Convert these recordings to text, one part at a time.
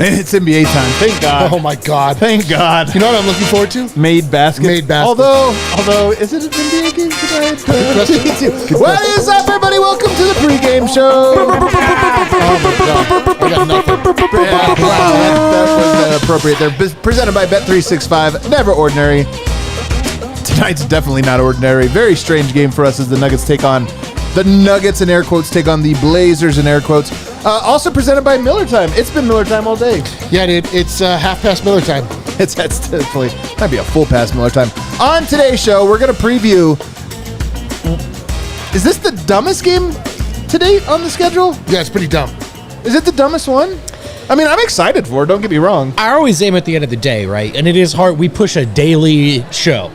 And it's NBA time. Thank God. Oh, my God. Thank God. You know what I'm looking forward to? Made baskets. Made baskets. Although, is it an NBA game tonight? What is up, everybody? Welcome to the pregame show. Oh, my God. I got nothing. That was appropriate. They're presented by Bet365. Never ordinary. Tonight's definitely not ordinary. Very strange game for us as the Nuggets take on the Nuggets in air quotes, take on the Blazers in air quotes. Also presented by Miller Time. It's been Miller Time all day. Yeah, dude. It's half past Miller time. It's definitely might be a full past Miller Time. On today's show, we're going to preview. Is this the dumbest game to date on the schedule? Yeah, it's pretty dumb. Is it the dumbest one? I mean, I'm excited for it. Don't get me wrong. I always aim at the end of the day, right? And it is hard. We push a daily show.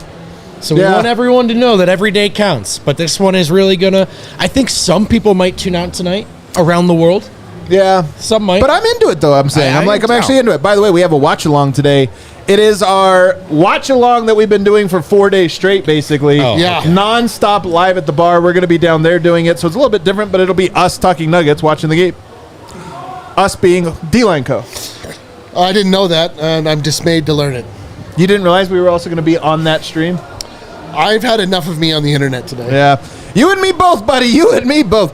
So we want everyone to know that every day counts. But this one is really going to... I think some people might tune out tonight around the world. Yeah. Some might. But I'm into it, though, I'm saying. I'm actually into it. By the way, we have a watch-along today. It is our watch-along that we've been doing for 4 days straight, basically. Oh, yeah. okay. Non-stop live at the bar. We're going to be down there doing it. So it's a little bit different, but it'll be us talking Nuggets, watching the game. Us being D-Line Co. I didn't know that, and I'm dismayed to learn it. You didn't realize we were also going to be on that stream? I've had enough of me on the internet today. Yeah. You and me both, buddy. You and me both.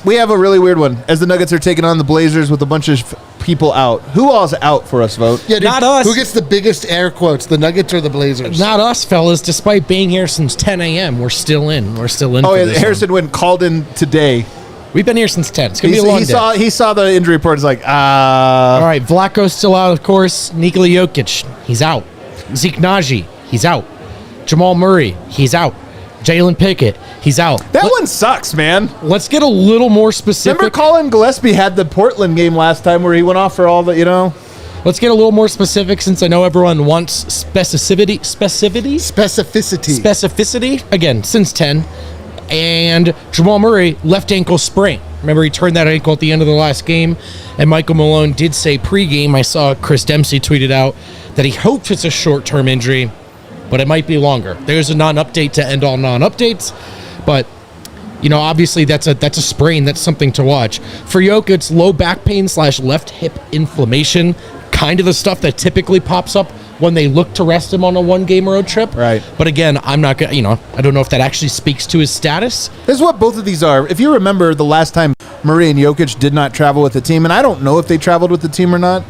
We have a really weird one as the Nuggets are taking on the Blazers with a bunch of people out. Who all's out for us, vote? Yeah, dude, Not us. Who gets the biggest air quotes, the Nuggets or the Blazers? Not us, fellas. Despite being here since 10 a.m., we're still in. We're still in. Oh, for yeah. this Harrison went called in today. one. We've been here since 10. It's going to be a long day. He saw the injury report. It's like, All right, Vlaco's still out, of course. Nikola Jokic, he's out. Zeke Naji, he's out. Jamal Murray, he's out. Jalen Pickett, he's out. That one sucks, man. Let's get a little more specific. Remember Colin Gillespie had the Portland game last time where he went off for all the, Let's get a little more specific since I know everyone wants specificity. Specificity, again, since 10. And Jamal Murray, left ankle sprain. Remember, he turned that ankle at the end of the last game. And Michael Malone did say pregame, I saw Chris Dempsey tweeted out that he hopes it's a short-term injury, but it might be longer. There's a non-update to end all non-updates. But, obviously that's a sprain. That's something to watch. For Jokic, low back pain / left hip inflammation, kind of the stuff that typically pops up when they look to rest him on a one-game road trip. Right. But again, I'm not going to, I don't know if that actually speaks to his status. This is what both of these are. If you remember the last time Murray and Jokic did not travel with the team, and I don't know if they traveled with the team or not,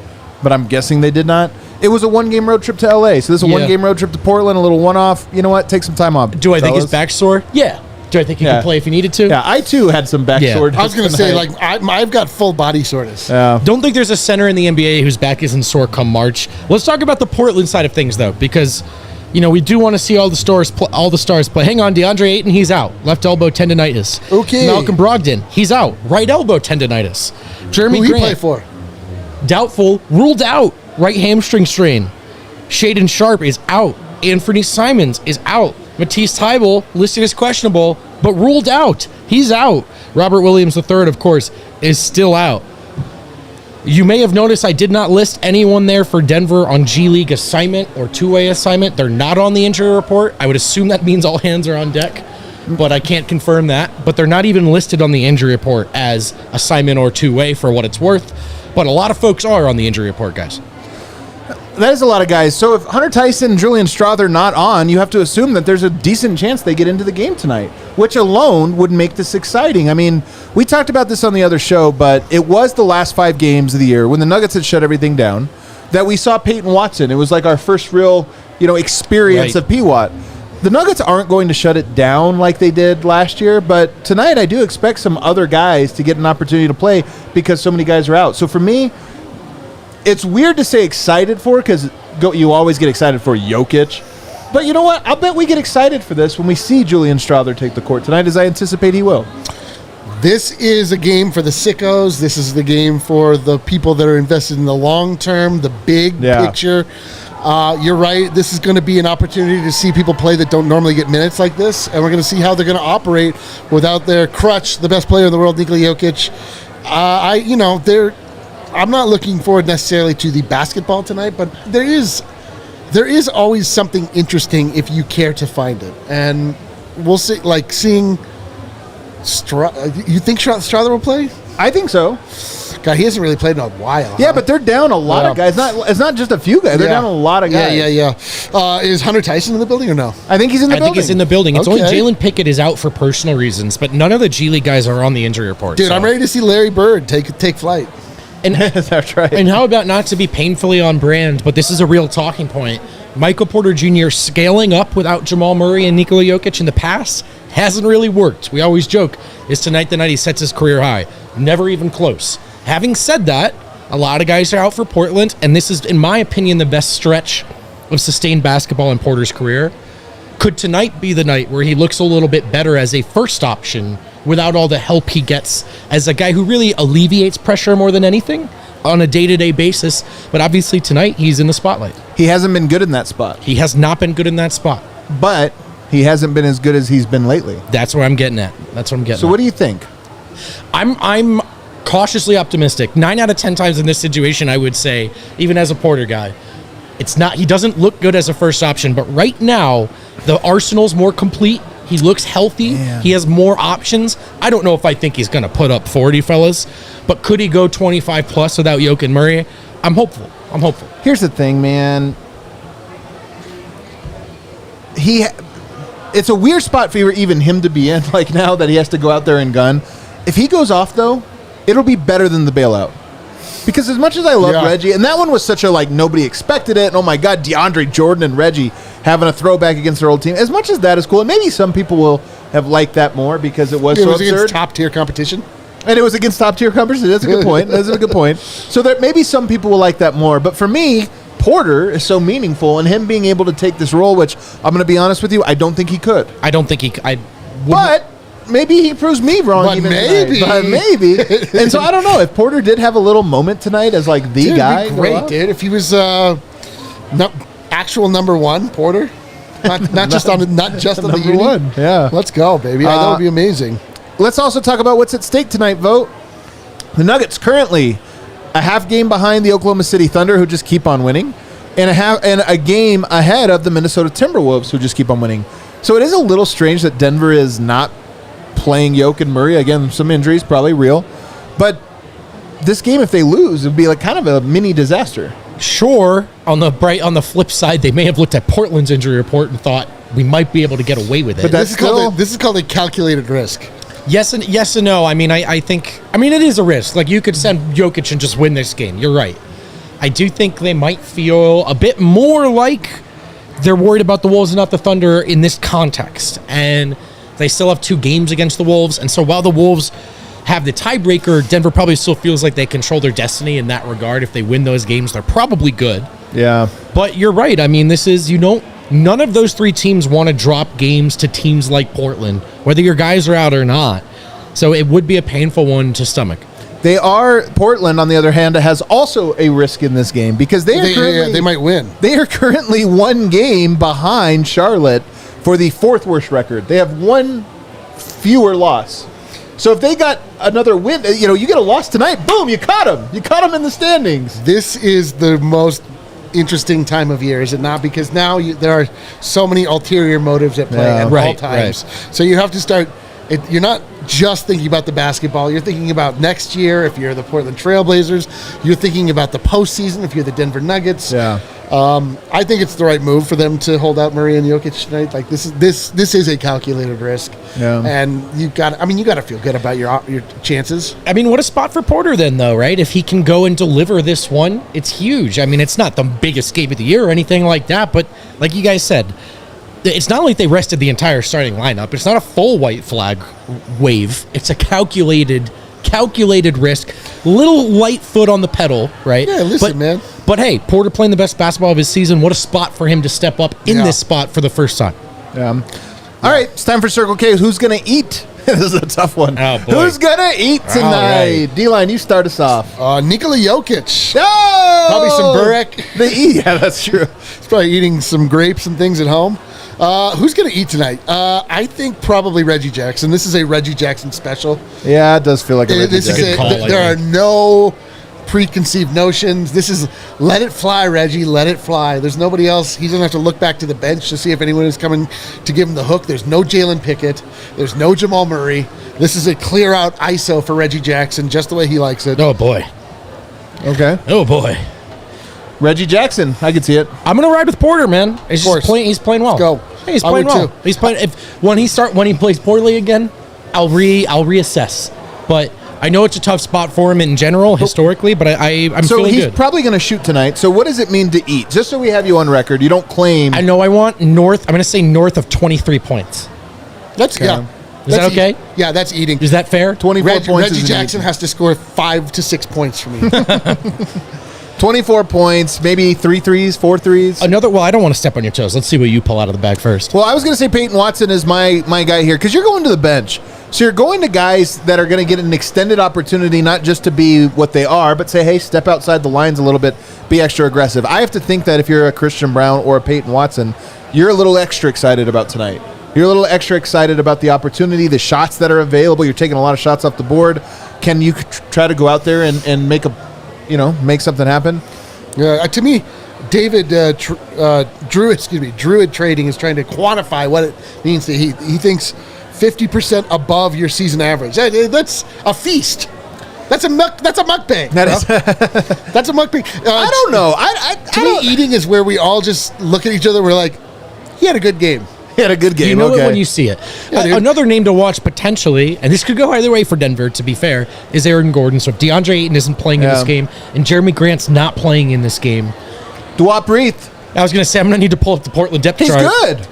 but I'm guessing they did not. It was a one-game road trip to L.A., so this is a one-game road trip to Portland, a little one-off. You know what? Take some time off. Do I think his back's sore? Yeah. Do I think he can play if he needed to? Yeah, I too had some back soreness. I was going to say, I've got full body soreness. Don't think there's a center in the NBA whose back isn't sore come March. Let's talk about the Portland side of things, though, because we do want to see all the stars play. Hang on, DeAndre Ayton, he's out. Left elbow tendonitis. Okay. Malcolm Brogdon, he's out. Right elbow tendonitis. Jeremy Who Grant, he play for? Doubtful, ruled out. Right hamstring strain. Shaedon Sharpe is out. Anthony Simons is out. Matisse Thybulle listed as questionable, but ruled out. He's out. Robert Williams III, of course, is still out. You may have noticed I did not list anyone there for Denver on G League assignment or two-way assignment. They're not on the injury report. I would assume that means all hands are on deck, but I can't confirm that. But they're not even listed on the injury report as assignment or two-way for what it's worth. But a lot of folks are on the injury report, guys. That is a lot of guys. So if Hunter Tyson and Julian Strother not on, you have to assume that there's a decent chance they get into the game tonight, which alone would make this exciting. I mean, we talked about this on the other show, but it was the last 5 games of the year when the Nuggets had shut everything down that we saw Peyton Watson. It was like our first real, experience of P-Watt. The Nuggets aren't going to shut it down like they did last year, but tonight I do expect some other guys to get an opportunity to play because so many guys are out. So for me, it's weird to say excited for because you always get excited for Jokic. But you know what? I'll bet we get excited for this when we see Julian Strother take the court tonight, as I anticipate he will. This is a game for the sickos. This is the game for the people that are invested in the long term, the big picture. You're right. This is going to be an opportunity to see people play that don't normally get minutes like this, and we're going to see how they're going to operate without their crutch, the best player in the world, Nikola Jokic. I'm not looking forward necessarily to the basketball tonight, but there is always something interesting if you care to find it. And we'll see, seeing you think Strother will play? I think so. God, he hasn't really played in a while. Yeah, but they're down a lot of guys. It's not just a few guys. They're down a lot of guys. Yeah. Is Hunter Tyson in the building or no? I think he's in the building. I think he's in the building. It's only Jalen Pickett is out for personal reasons, but none of the G League guys are on the injury report. Dude, I'm ready to see Larry Bird take flight. And that's right. And how about, not to be painfully on brand, but this is a real talking point, Michael Porter Jr. scaling up without Jamal Murray and Nikola Jokic in the past hasn't really worked. We always joke, is tonight the night he sets his career high? Never even close. Having said that, a lot of guys are out for Portland, and this is, in my opinion, the best stretch of sustained basketball in Porter's career. Could tonight be the night where he looks a little bit better as a first option without all the help he gets as a guy who really alleviates pressure more than anything on a day-to-day basis? But obviously tonight, he's in the spotlight. He hasn't been good in that spot. He has not been good in that spot. But he hasn't been as good as he's been lately. That's where I'm getting at. So what do you think? I'm cautiously optimistic. 9 out of 10 times in this situation, I would say, even as a Porter guy, he doesn't look good as a first option, but right now, the arsenal's more complete. He looks healthy. Man. He has more options. I don't know if I think he's going to put up 40, fellas, but could he go 25 plus without Jokic and Murray? I'm hopeful. Here's the thing, man. It's a weird spot for even him to be in, like now that he has to go out there and gun. If he goes off, though, it'll be better than the bailout. Because as much as I love Reggie, and that one was such a, nobody expected it, and oh my God, DeAndre Jordan and Reggie having a throwback against their old team. As much as that is cool, and maybe some people will have liked that more because it was so absurd. Against top-tier competition. And it was against top-tier competition. That's a good point. That's a good point. So that maybe some people will like that more. But for me, Porter is so meaningful, and him being able to take this role, which I'm going to be honest with you, I don't think he could. I don't think he could. But maybe he proves me wrong. But maybe. And so I don't know if Porter did have a little moment tonight as the guy. It'd be great, dude. If he was actual number one, Porter, not just on the number one. Yeah, let's go, baby. That would be amazing. Let's also talk about what's at stake tonight, Vote. The Nuggets currently a half game behind the Oklahoma City Thunder, who just keep on winning, and a game ahead of the Minnesota Timberwolves, who just keep on winning. So it is a little strange that Denver is not playing Jokic and Murray. Again, some injuries, probably real. But this game, if they lose, it would be kind of a mini disaster. Sure. On the flip side, they may have looked at Portland's injury report and thought we might be able to get away with it. But this is called a calculated risk. Yes and no. I mean, I think it is a risk. You could send Jokic and just win this game. You're right. I do think they might feel a bit more like they're worried about the Wolves and not the Thunder in this context. And they still have 2 games against the Wolves. And so while the Wolves have the tiebreaker, Denver probably still feels like they control their destiny in that regard. If they win those games, they're probably good. Yeah. But you're right. I mean, this is, none of those 3 teams want to drop games to teams like Portland, whether your guys are out or not. So it would be a painful one to stomach. Portland, on the other hand, has also a risk in this game because they might win. They are currently 1 game behind Charlotte for the 4th worst record. They have 1 fewer loss. So if they got another win, you get a loss tonight, boom, you caught them. You caught them in the standings. This is the most interesting time of year, is it not? Because now there are so many ulterior motives at play at all times. Right. So you have to start. You're not just thinking about the basketball. You're thinking about next year if you're the Portland Trailblazers. You're thinking about the postseason if you're the Denver Nuggets. Yeah. I think it's the right move for them to hold out Murray and Jokic tonight. This is a calculated risk. Yeah. And you got to feel good about your chances. What a spot for Porter then, though, right? If he can go and deliver this one, it's huge. It's not the biggest game of the year or anything like that, but like you guys said, it's not like they rested the entire starting lineup. It's not a full white flag wave. It's a calculated risk. Little light foot on the pedal, right? Yeah, listen, man. But hey, Porter playing the best basketball of his season. What a spot for him to step up in this spot for the first time. Yeah. All right, it's time for Circle K. Who's going to eat? This is a tough one. Oh, boy. Who's going to eat tonight? Right. D-Line, you start us off. Nikola Jokic. Oh! Probably some burek. Yeah, that's true. He's probably eating some grapes and things at home. Who's going to eat tonight? I think probably Reggie Jackson. This is a Reggie Jackson special. Yeah, it does feel like a Reggie Jackson. Good call, there are no preconceived notions. This is let it fly, Reggie. Let it fly. There's nobody else. He doesn't have to look back to the bench to see if anyone is coming to give him the hook. There's no Jalen Pickett. There's no Jamal Murray. This is a clear out ISO for Reggie Jackson, just the way he likes it. Oh, boy. Okay. Oh, boy. Reggie Jackson. I can see it. I'm going to ride with Porter, man. He's playing well. Let's go. Hey, he's playing well. Too. He's playing. When he plays poorly again, I'll reassess. But I know it's a tough spot for him in general, historically, but I'm feeling good. So he's probably going to shoot tonight. So what does it mean to eat? Just so we have you on record, you don't claim. I know I want north. I'm going to say north of 23 points. That's yeah. Is that okay? Yeah, that's eating. Is that fair? 24 points. Reggie Jackson has to score 5 to 6 points for me. 24 points, maybe 3 threes, 4 threes. Well, I don't want to step on your toes. Let's see what you pull out of the bag first. Well, I was going to say Peyton Watson is my guy here because you're going to the bench. So you're going to guys that are going to get an extended opportunity, not just to be what they are, but say, hey, step outside the lines a little bit, be extra aggressive. I have to think that if you're a Christian Brown or a Peyton Watson, you're a little extra excited about tonight. You're a little extra excited about the opportunity, the shots that are available. You're taking a lot of shots off the board. Can you try to go out there and make something happen? To me, Druid Trading is trying to quantify what it means. He thinks 50% above your season average. That's a feast. That's a mukbang. That's a mukbang. I don't know. To me, eating is where we all just look at each other. We're like, he had a good game. He had a good game. You know it when you see it. Yeah, another name to watch potentially, and this could go either way for Denver, to be fair, is Aaron Gordon. So if DeAndre Ayton isn't playing in this game and Jeremy Grant's not playing in this game. Duop Breath. I was going to say, I'm going to need to pull up the Portland depth chart. He's good.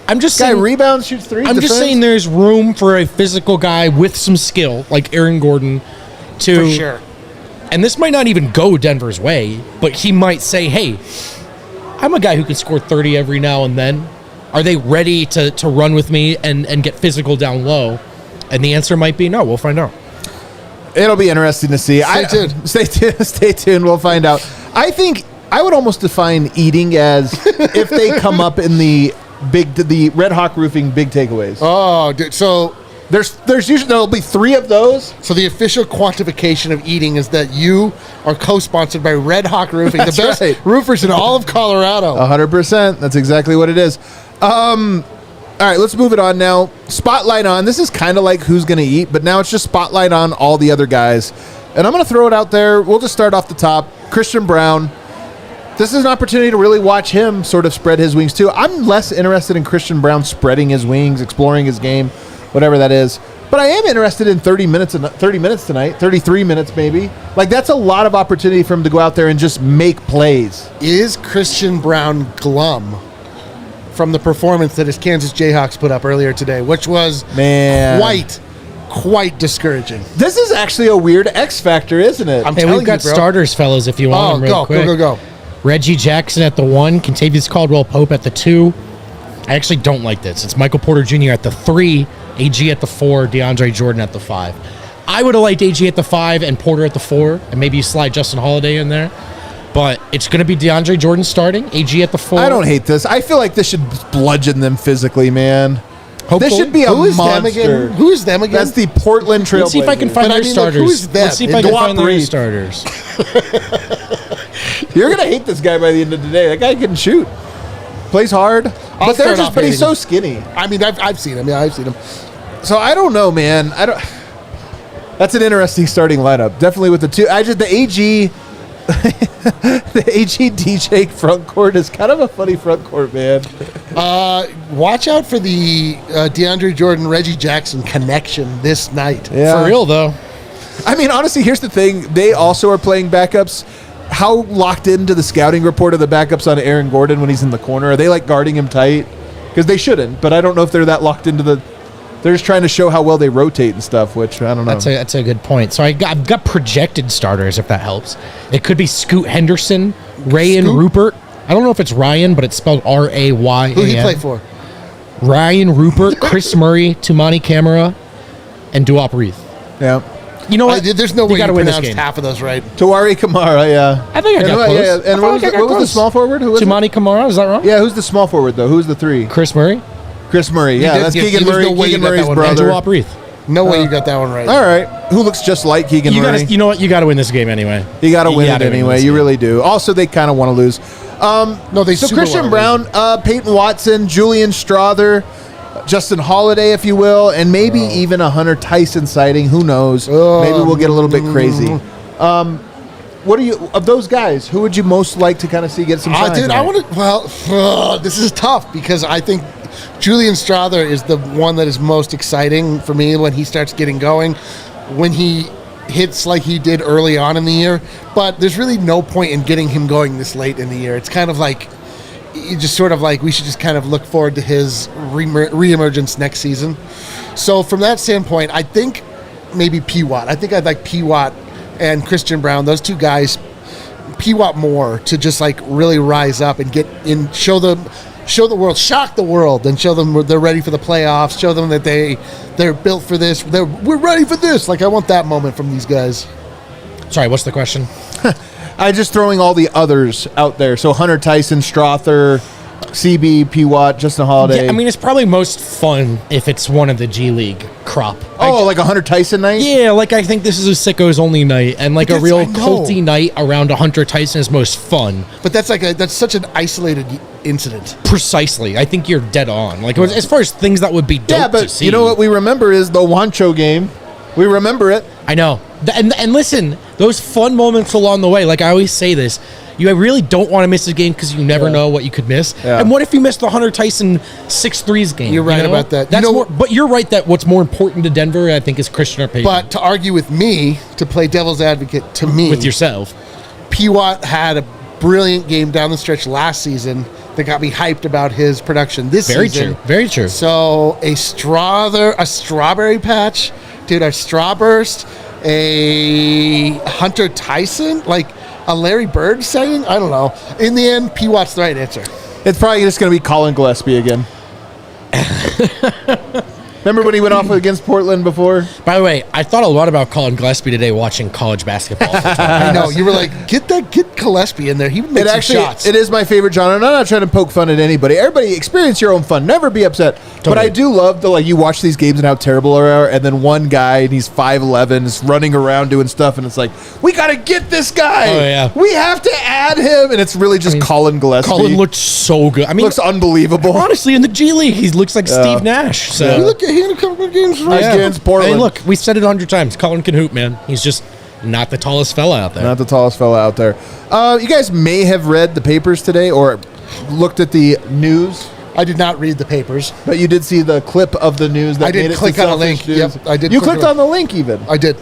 I'm just saying. Guy rebounds, shoots threes. I'm just saying there's room for a physical guy with some skill, like Aaron Gordon, to. For sure. And this might not even go Denver's way, but he might say, hey, I'm a guy who can score 30 every now and then. Are they ready to run with me and get physical down low? And the answer might be no. We'll find out. It'll be interesting to see. Stay tuned. Stay tuned. We'll find out. I think I would almost define eating as if they come up in the Red Hawk Roofing big takeaways. Oh, dude, so there's usually there'll be 3 of those. So the official quantification of eating is that you are co-sponsored by Red Hawk Roofing, the best roofers in all of Colorado. 100%. That's exactly what it is. All right, let's move it on now. Spotlight on. This is kind of like who's going to eat, but now it's just spotlight on all the other guys. And I'm going to throw it out there. We'll just start off the top. Christian Brown. This is an opportunity to really watch him sort of spread his wings too. I'm less interested in Christian Brown spreading his wings, exploring his game, whatever that is. But I am interested in 30 minutes tonight, 33 minutes maybe. Like, that's a lot of opportunity for him to go out there and just make plays. Is Christian Brown glum from the performance that his Kansas Jayhawks put up earlier today, which was quite discouraging? This is actually a weird X factor, isn't it? We've got starters, fellas, if you want them real quick. Go. Reggie Jackson at the 1, Kentavious Caldwell-Pope at the 2. I actually don't like this. It's Michael Porter Jr. at the 3, AG at the 4, DeAndre Jordan at the 5. I would have liked AG at the 5 and Porter at the 4, and maybe you slide Justin Holiday in there. But it's going to be DeAndre Jordan starting, AG at the 4. I don't hate this. I feel like this should bludgeon them physically, man. Hopefully. This should be a monster. Who is them again? That's the Portland Trailblazers. Let's see if I can find their starters. Who is them? Let's see if I can find their starters. You're going to hate this guy by the end of the day. That guy can shoot. Plays hard. But he's so skinny. I mean, I've seen him. Yeah, I've seen him. So I don't know, man. That's an interesting starting lineup. Definitely with the 2. The AG... the AG DJ front court is kind of a funny front court, man. Watch out for the DeAndre Jordan Reggie Jackson connection this night. Yeah. For real though. I mean, honestly, here's the thing: they also are playing backups. How locked into the scouting report of the backups on Aaron Gordon when he's in the corner? Are they like guarding him tight? Because they shouldn't, but I don't know if they're that locked into the. They're just trying to show how well they rotate and stuff, which I don't know. That's a good point. So I've got projected starters, if that helps. It could be Scoot Henderson, Ryan Rupert. I don't know if it's Ryan, but it's spelled R-A-Y-A-N. Who do you play for? Ryan Rupert, Chris Murray, Tumani Camara, and Duop Reith. Yeah. You know what? There's no way you win this pronounced game. half of those right. Tawari Kamara, yeah. I think I got close. Yeah. And what was the small forward? Who was Tumani Camara, is that wrong? Yeah, who's the small forward, though? Who's the 3? Chris Murray. Chris Murray, yeah. That's Keegan Murray. No Keegan Murray's brother. And Duop Reith. No way you got that one right. All right. Who looks just like Keegan Murray? You know what? You got to win this game anyway. You got to win it anyway. You really do. Also, they kind of want to lose. No, they So super Christian wanna Brown, Peyton Watson, Julian Strother, Justin Holiday, if you will, and maybe even a Hunter Tyson sighting. Who knows? Maybe we'll get a little bit crazy. What are you of those guys? Who would you most like to kind of see get some shine? Dude, I want to. Well, this is tough because I think Julian Strother is the one that is most exciting for me when he starts getting going, when he hits like he did early on in the year. But there's really no point in getting him going this late in the year. It's kind of like you just sort of like we should just kind of look forward to his reemergence next season. So from that standpoint, I think maybe P. Watt. I think I'd like P. Watt and Christian Brown, those two guys, P. Watt more to just like really rise up and get in, show the world, shock the world, and show them they're ready for the playoffs. Show them that they're built for this. We're ready for this. Like I want that moment from these guys. Sorry, what's the question? I'm just throwing all the others out there. So Hunter Tyson, Strother, CB, P. Watt, Justin Holiday. Yeah, I mean, it's probably most fun if it's one of the G League crop. Like a Hunter Tyson night? Yeah, like I think this is a sickos only night, and like a real culty night around a Hunter Tyson is most fun. But that's such an isolated incident. Precisely, I think you're dead on. Like as far as things that would be dope to see. You know what we remember is the Wancho game. We remember it. I know, and listen, those fun moments along the way. Like I always say this. You really don't want to miss a game because you never know what you could miss. Yeah. And what if you missed the Hunter Tyson 6-3s game? You're right about that. That's but you're right that what's more important to Denver, I think, is Christian or Peyton. But to argue with me, to play devil's advocate to me. With yourself. P. Watt had a brilliant game down the stretch last season that got me hyped about his production this season. Very true. So a strawberry patch, dude, a Strawburst, a Hunter Tyson, like a Larry Bird saying? I don't know. In the end, P. Watt's the right answer. It's probably just going to be Colin Gillespie again. Remember when he went off against Portland before? By the way, I thought a lot about Colin Gillespie today watching college basketball. I know. You were like, get Gillespie in there. He would make some shots. It is my favorite genre. And I'm not trying to poke fun at anybody. Everybody experience your own fun. Never be upset. Totally. But I do love you watch these games and how terrible they are, and then one guy, and he's 5'11", is running around doing stuff, and it's like, we got to get this guy. Oh, yeah. We have to add him. And it's really just Colin Gillespie. Colin looked so good. I mean, looks unbelievable. Honestly, in the G League, he looks like Steve Nash. So. You look at him in a couple of games against Portland. Hey, look, we said it 100 times. Colin can hoop, man. He's just not the tallest fella out there. Not the tallest fella out there. You guys may have read the papers today or looked at the news. I did not read the papers. But you did see the clip of the news that made it click on a link. Yep, I did. You clicked on the link even. I did.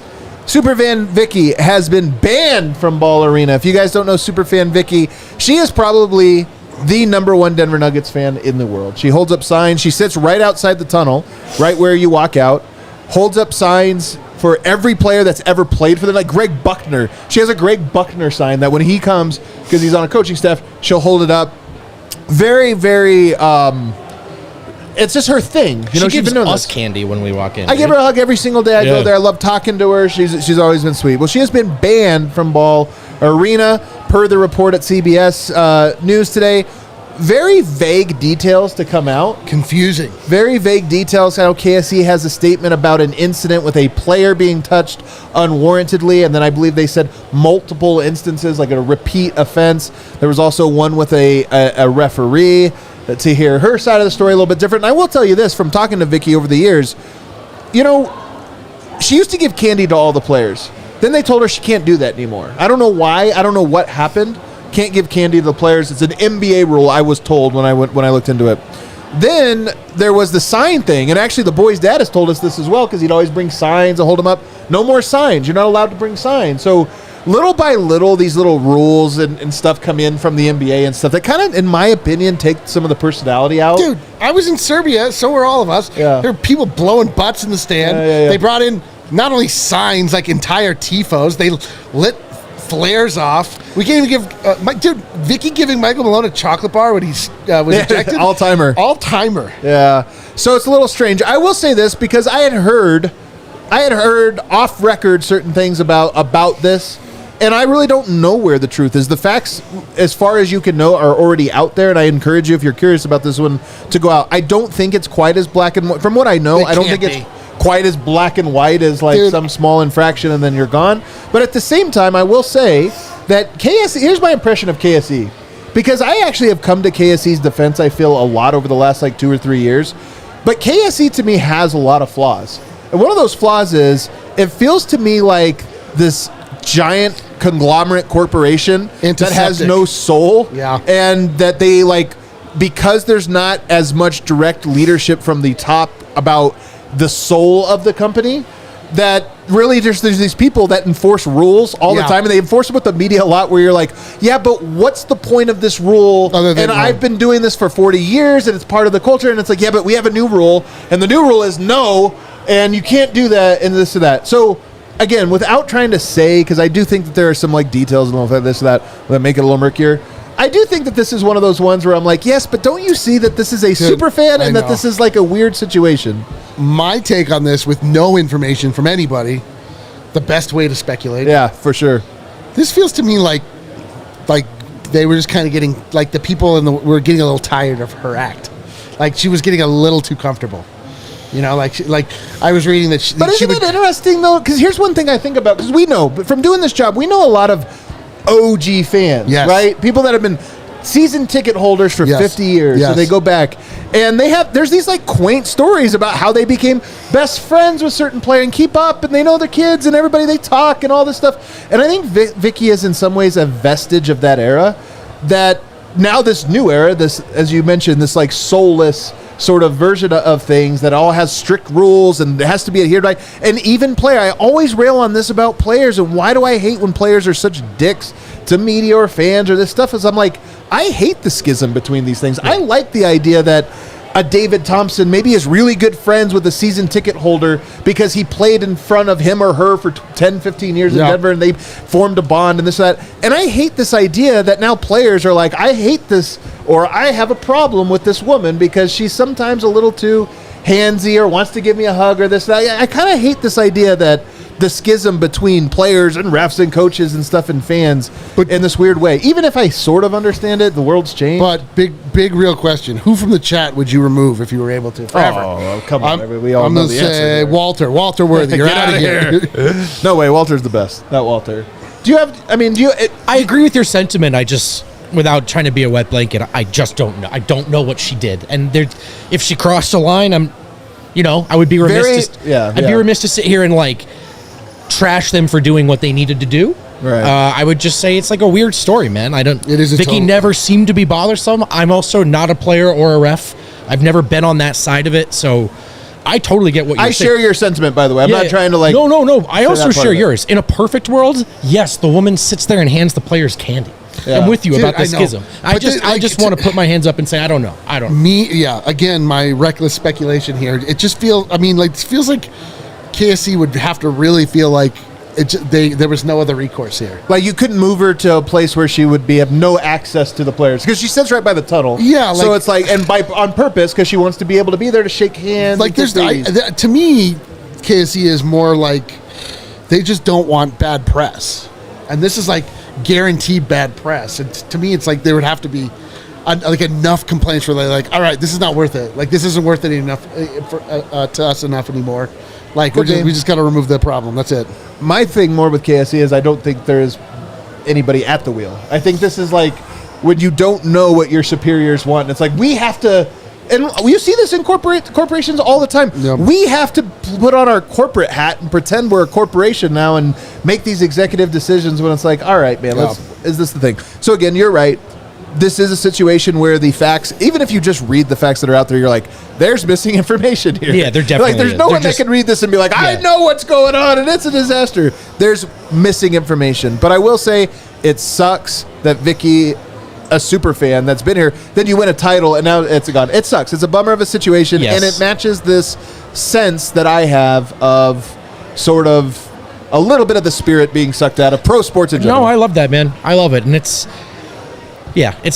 SuperFan Vikki has been banned from Ball Arena. If you guys don't know SuperFan Vikki, she is probably the #1 Denver Nuggets fan in the world. She holds up signs. She sits right outside the tunnel, right where you walk out, holds up signs for every player that's ever played for them, like Greg Buckner. She has a Greg Buckner sign that when he comes, because he's on a coaching staff, she'll hold it up. Very, very, it's just her thing. She gives us candy when we walk in. I give her a hug every single day I go there. I love talking to her. She's always been sweet. Well, she has been banned from Ball Arena, per the report at CBS News today. Very vague details to come out. Confusing. Very vague details. How KSE has a statement about an incident with a player being touched unwarrantedly, and then I believe they said multiple instances, like a repeat offense. There was also one with a referee. To hear her side of the story a little bit different. And I will tell you this, from talking to Vikki over the years, she used to give candy to all the players. Then they told her she can't do that anymore. I don't know why. I don't know what happened. Can't give candy to the players. It's an NBA rule, I was told when I looked into it. Then there was the sign thing, and actually the boy's dad has told us this as well, because he'd always bring signs and hold them up. No more signs. You're not allowed to bring signs. So little by little, these little rules and stuff come in from the NBA and stuff that kind of, in my opinion, take some of the personality out. Dude, I was in Serbia, so were all of us. Yeah. There were people blowing butts in the stand. Yeah. They brought in not only signs, like entire tifos, they lit flares off. We can't even give Vikki giving Michael Malone a chocolate bar when he was ejected. All-timer. Yeah. So it's a little strange. I will say this, because I had heard off record certain things about this, and I really don't know where the truth is. The facts, as far as you can know, are already out there, and I encourage you, if you're curious about this one, to go out. I don't think it's quite as black and white. From what I know, I don't think it's quite as black and white as like some small infraction and then you're gone. But at the same time, I will say that KSE, here's my impression of KSE. Because I actually have come to KSE's defense, I feel, a lot over the last like 2 or 3 years. But KSE to me has a lot of flaws. And one of those flaws is it feels to me like this giant conglomerate corporation that has no soul. Yeah. And that they like, because there's not as much direct leadership from the top about the soul of the company, that really there's these people that enforce rules all the time, and they enforce them with the media a lot, where you're like, yeah, but what's the point of this rule? And I've been doing this for 40 years and it's part of the culture, and it's like, yeah, but we have a new rule, and the new rule is no, and you can't do that and this or that. So again, without trying to say, because I do think that there are some like details and all that, this or that make it a little murkier, I do think that this is one of those ones where I'm like, yes, but don't you see that this is a super fan and that this is like a weird situation? My take on this, with no information from anybody, the best way to speculate. Yeah, for sure. This feels to me like they were just kind of getting, like the people were getting a little tired of her act. Like she was getting a little too comfortable. You know, like I was reading that. But isn't it interesting though? Because here's one thing I think about, because we know, but from doing this job, we know a lot of OG fans, right? People that have been season ticket holders for 50 years, so they go back, and there's these like quaint stories about how they became best friends with certain players and keep up, and they know their kids and everybody, they talk and all this stuff. And I think Vikki is in some ways a vestige of that era, that now this new era, this, as you mentioned, this like soulless sort of version of things that all has strict rules and it has to be adhered by. And even player, I always rail on this about players, and why do I hate when players are such dicks to media or fans or this stuff, is I'm like, I hate the schism between these things. I like the idea that a David Thompson maybe is really good friends with a season ticket holder because he played in front of him or her for 10, 15 years in Denver, and they formed a bond and this and that. And I hate this idea that now players are like, I hate this, or I have a problem with this woman because she's sometimes a little too handsy or wants to give me a hug or this, that. I kind of hate this idea that the schism between players and refs and coaches and stuff and fans in this weird way. Even if I sort of understand it, the world's changed. But big real question. Who from the chat would you remove if you were able to? Forever. Oh, come on. We all know the answer. I'm going to say Walter Worthy. You're out of here. No way. Walter's the best. Not Walter. I agree with your sentiment. I just, without trying to be a wet blanket, I just don't know. I don't know what she did. And if she crossed a line, I would be remiss I'd be remiss to sit here and like trash them for doing what they needed to do. Right. I would just say it's like a weird story, man. Vikki never seemed to be bothersome. I'm also not a player or a ref. I've never been on that side of it, so I totally get what you're saying. I share your sentiment, by the way. I'm not trying to like... No. I also share yours. In a perfect world, yes, the woman sits there and hands the players candy. Yeah. I'm with you about the schism. I just want to put my hands up and say, I don't know. Again, my reckless speculation here. It just feels, it feels like KSE would have to really feel like there was no other recourse here. Like you couldn't move her to a place where she would have no access to the players, because she sits right by the tunnel. Yeah, so it's like, and on purpose, because she wants to be able to be there to shake hands. Like to me, KSE is more like they just don't want bad press, and this is like guaranteed bad press. And to me, it's like there would have to be like enough complaints where they're like, all right, this is not worth it. Like this isn't worth it enough to us enough anymore. Like we just got to remove the problem. That's it. My thing more with KSE is I don't think there is anybody at the wheel. I think this is like when you don't know what your superiors want. It's like we have to, and you see this in corporations all the time. Yep. We have to put on our corporate hat and pretend we're a corporation now and make these executive decisions when it's like, all right, man, is this the thing? So again, you're right. This is a situation where the facts, even if you just read the facts that are out there, you're like, there's missing information here. Yeah, they're definitely like, there's no one that can read this and be like, I know what's going on and it's a disaster. There's missing information. But I will say it sucks that Vikki, a super fan that's been here, then you win a title and now it's gone. It sucks. It's a bummer of a situation, and it matches this sense that I have of sort of a little bit of the spirit being sucked out of pro sports in general. No, I love that, man. I love it. And it's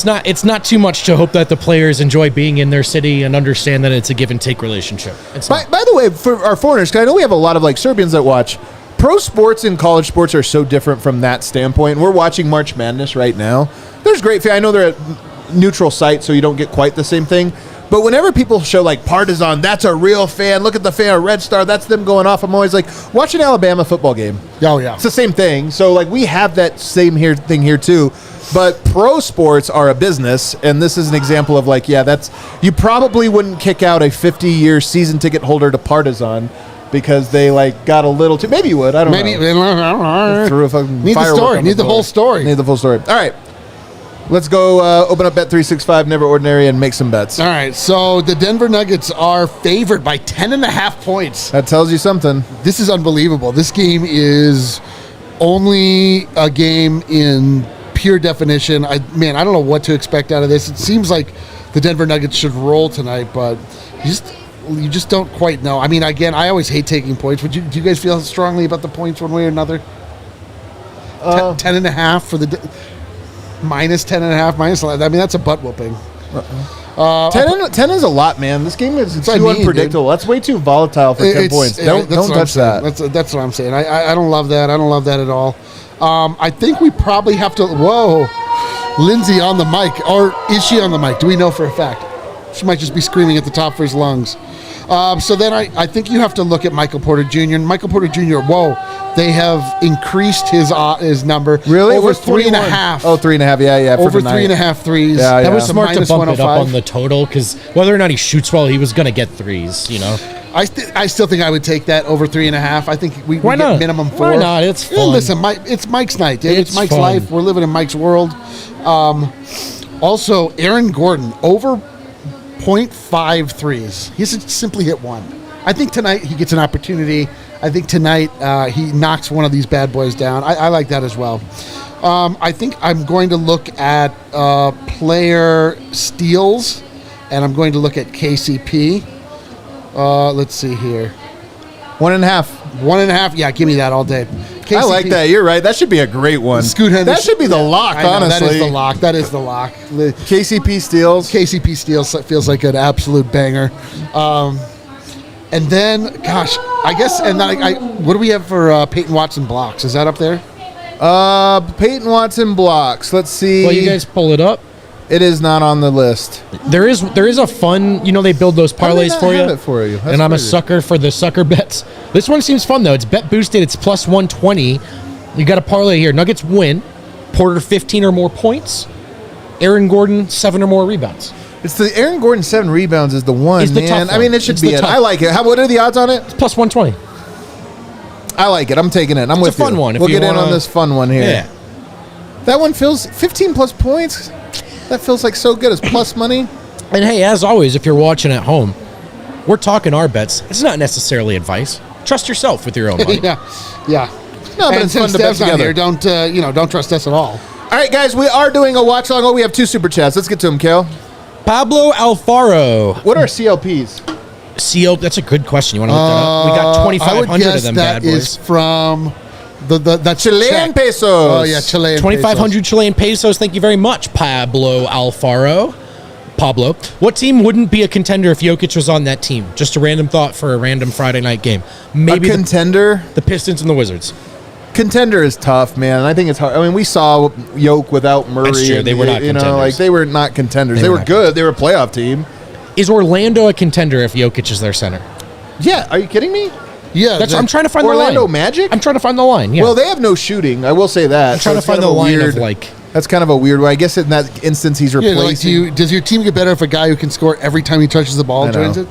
not too much to hope that the players enjoy being in their city and understand that it's a give and take relationship. By the way, for our foreigners, because I know we have a lot of like Serbians that watch, pro sports and college sports are so different from that standpoint. We're watching March Madness right now. There's great. I know they're at neutral site, so you don't get quite the same thing. But whenever people show like Partizan, that's a real fan. Look at the fan of Red Star. That's them going off. I'm always like, watch an Alabama football game. Oh, yeah. It's the same thing. So like we have that same thing here too. But pro sports are a business, and this is an example of like, yeah, that's you probably wouldn't kick out a 50-year season ticket holder to Partizan because they like got a little too. Maybe you would. I don't know. Maybe threw a fucking need the story. Need the whole story. Need the full story. All right. Let's go open up Bet365, Never Ordinary, and make some bets. All right, so the Denver Nuggets are favored by 10.5 points. That tells you something. This is unbelievable. This game is only a game in pure definition. I don't know what to expect out of this. It seems like the Denver Nuggets should roll tonight, but you just don't quite know. I mean, again, I always hate taking points. Do you guys feel strongly about the points one way or another? 10.5 for the... minus 10.5, minus 11. I mean, that's a butt whooping. 10 is a lot, man. This game is too unpredictable. That's way too volatile for 10 points. Don't touch that. That's what I'm saying. I don't love that. I don't love that at all. I think we probably have to... Whoa. Lindsay on the mic. Or is she on the mic? Do we know for a fact? She might just be screaming at the top of his lungs. So then I think you have to look at Michael Porter Jr. And Michael Porter Jr., they have increased his number. Really? Over 3.5. Oh, 3.5. Yeah. Over 3.5 threes. Yeah, that was smart to bump it up on the total because whether or not he shoots well, he was going to get threes, you know. I still think I would take that over 3.5. I think we get minimum 4. Why not? It's fun. Yeah, listen, it's Mike's night, dude. It's Mike's life. We're living in Mike's world. Also, Aaron Gordon, over 0.5 threes. He hasn't simply hit one. I think tonight he gets an opportunity. I think tonight he knocks one of these bad boys down. I like that as well. I think I'm going to look at player steals, and I'm going to look at KCP. Let's see here. 1.5. 1.5. Yeah, give me that all day. KCP. I like that. You're right. That should be a great one. Scoot Henderson. That should be the lock, honestly. That is the lock. That is the lock. KCP steals. KCP steals feels like an absolute banger. And then, gosh, I guess, and then what do we have for Peyton Watson blocks? Is that up there? Peyton Watson blocks. Let's see. Well, you guys pull it up. It is not on the list. There is a fun, they build those parlays for you. Have it for you. And I'm a sucker for the sucker bets. This one seems fun though. It's bet boosted. It's plus 120. You got a parlay here. Nuggets win. Porter 15 or more points. Aaron Gordon 7 or more rebounds. It's the Aaron Gordon 7 rebounds is the one, it's the man. tough one. I mean, it should be it. I like it. What are the odds on it? It's plus 120. I like it. I'm taking it. I'm with you. It's a fun one. We'll get in on this fun one here. Yeah. That one feels 15 plus points. That feels like so good. It's plus money. And hey, as always, if you're watching at home, we're talking our bets. It's not necessarily advice. Trust yourself with your own money. Yeah. No, but it's fun to bet together. Here, don't trust us at all. All right, guys, we are doing a watch along. Oh, we have 2 super chats. Let's get to them, Kale. Pablo Alfaro. What are CLPs? That's a good question. You want to look that up? We got 2,500 of them bad boys. That is from the Chilean pesos. Oh, yeah, Chilean 2,500 Chilean pesos. Thank you very much, Pablo Alfaro. Pablo. What team wouldn't be a contender if Jokic was on that team? Just a random thought for a random Friday night game. Maybe a contender? The Pistons and the Wizards. Contender is tough, man. I think it's hard. I mean, we saw Jokic without Murray. That's true. They were not contenders. They were not contenders. They were good. They were a playoff team. Is Orlando a contender if Jokic is their center? Yeah. Are you kidding me? Yeah. I'm trying to find the line. Orlando Magic? I'm trying to find the line, yeah. Well, they have no shooting. I will say that. I'm trying to find the line of That's kind of a weird one. I guess in that instance, he's replacing. Does your team get better if a guy who can score every time he touches the ball joins it?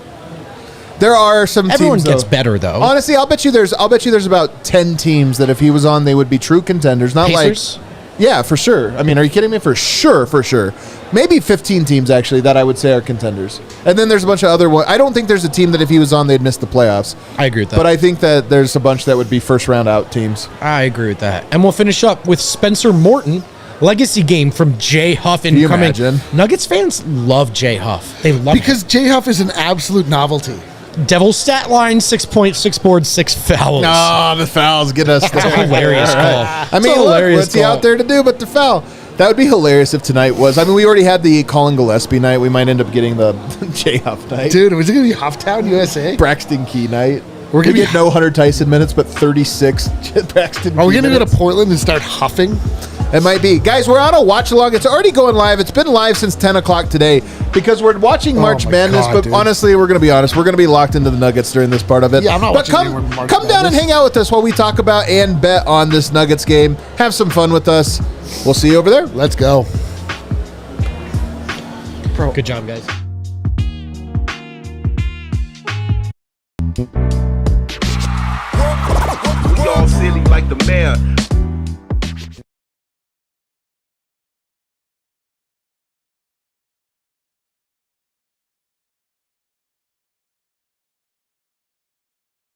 There are some Everyone teams, gets better, though. Honestly, I'll bet you there's about 10 teams that if he was on, they would be true contenders. Not Pacers? Yeah, for sure. I mean, are you kidding me? For sure. Maybe 15 teams, actually, that I would say are contenders. And then there's a bunch of other ones. I don't think there's a team that if he was on, they'd miss the playoffs. I agree with that. But I think that there's a bunch that would be first-round out teams. I agree with that. And we'll finish up with Spencer Morton. Legacy game from Jay Huff incoming. Can you imagine? Nuggets fans love Jay Huff. They love because Jay Huff is an absolute novelty. Devil stat line, 6 points, 6 boards, 6 fouls. No, the fouls get us. That's a hilarious call. I mean, what's he out there to do but the foul? That would be hilarious if tonight was. I mean, we already had the Colin Gillespie night. We might end up getting the Jay Huff night. Dude, was it going to be Hufftown, USA? Braxton Key night. We're going to get no Hunter Tyson minutes, but 36 Braxton Key Are we going to go to Portland and start huffing? It might be. Guys, we're on a watch along. It's already going live. It's been live since 10 o'clock today because we're watching March Madness. God, but dude. honestly, we're going to be honest. We're going to be locked into the Nuggets during this part of it. Yeah, I'm not but watching any March come down and Madness. hang out with us while we talk about and bet on this Nuggets game. Have some fun with us. We'll see you over there. Let's go. Good job, guys. We all silly like the mayor.